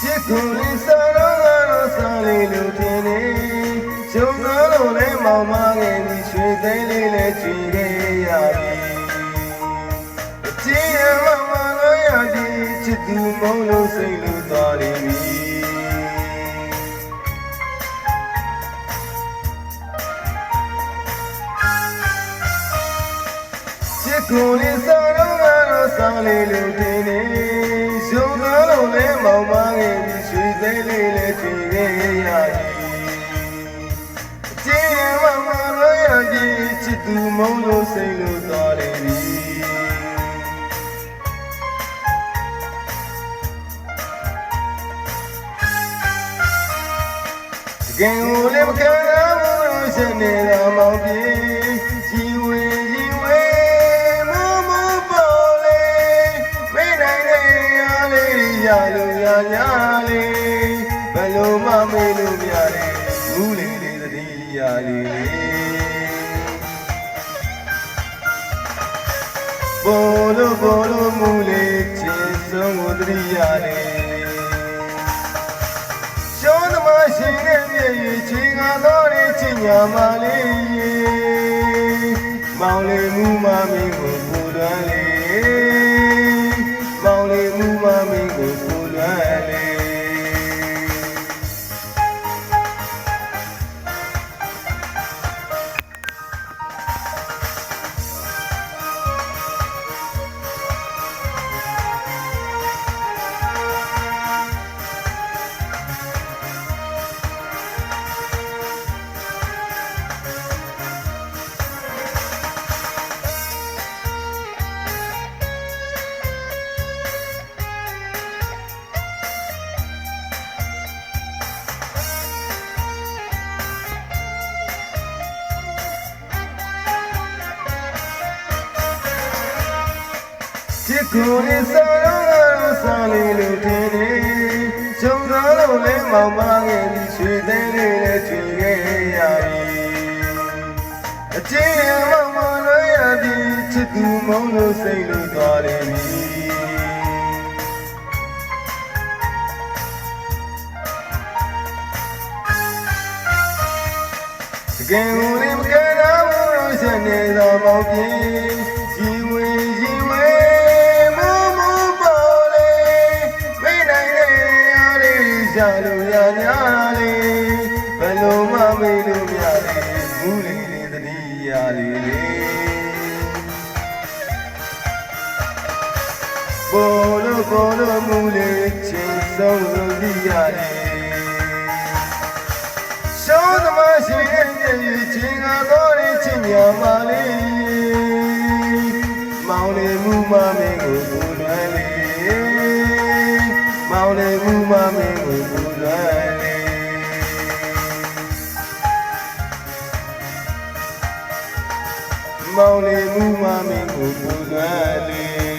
ချစ်ကိုလေးစားတော့ကတော့စားလေးလို့ထင်နေရှုံသားလို့လဲမောင်မခဲ့ပြီးရွှေသိန်းလေးလဲချွေခဲ့ရပြီအချစ်ရမမလို့ရသည်ချစ်သူမုန်းလို့စိတ်လို့သွားနေပြီချစ်ကိုလေးစားတော့ကတော့စားလေးလို့ထင်နေရှုံသားလို့လဲမောင်မခဲ့ပြီးရွှေသိန်းလေးလဲချွေခဲ့ရပြီချစ်သူမုန်းလို့စိတ်လို့သွားတယ်ပြီတကယ်ကိုလည်းမခံနိုင်ဘူးလို့ရှင်နေတာမောင်ပြေကြီးဝေမမပေါ်လေမိနိုင်တဲ့ရလေးရလို့ရညာလေးဘယ်လိုမှမေးလို့မရတဲ့မူးလေးလေးသတိရလေးဘောလိုမူလေးချစ်ဆုံးကိုတရိယာလေးရှောသမားရှင်နဲ့ပြည့်ရချင်းကတော့ချစ်ညာမလေးမောင်လေးမူမမင်းကိုပူလွမ်းလေးမောင်လေးမူမမင်းကိုပူလွမ်းလေးချစ်ကိုလေးစားတော့စားလေးလို့ထင်နေရှုံသားလို့လဲမောင်မခဲ့ပြီးရွှေသိန်းလေးလဲချွေခဲ့ရပြီအချစ်ရမောင်မလို့ရသည်ချစ်သူမုန်းလို့စိတ်လို့သွားတယ်ပြီတကယ်ကိုလေးမခံနိုင်ဘူးလို့ရှင်နေတာမောင်ပြေကြီးဝေရလို့ရညာလေးဘယ်လိုမှမေးလို့မရသေးမူးလေးလေးသတိရလေးဘောလိုမူးလေးချင်းဆုံးလို့သိရလေးရှောသမားရှင်ရဲ့ချင်းကတော့ချစ်ညာမလေးမောင်လေးမူမမင်းကိုပူလွမ်းလေးမောင်လေးမူမမင်းကိုပူလွမ်းလေးမောင်လေးမူမမင်းကိုပူလွမ်းလေး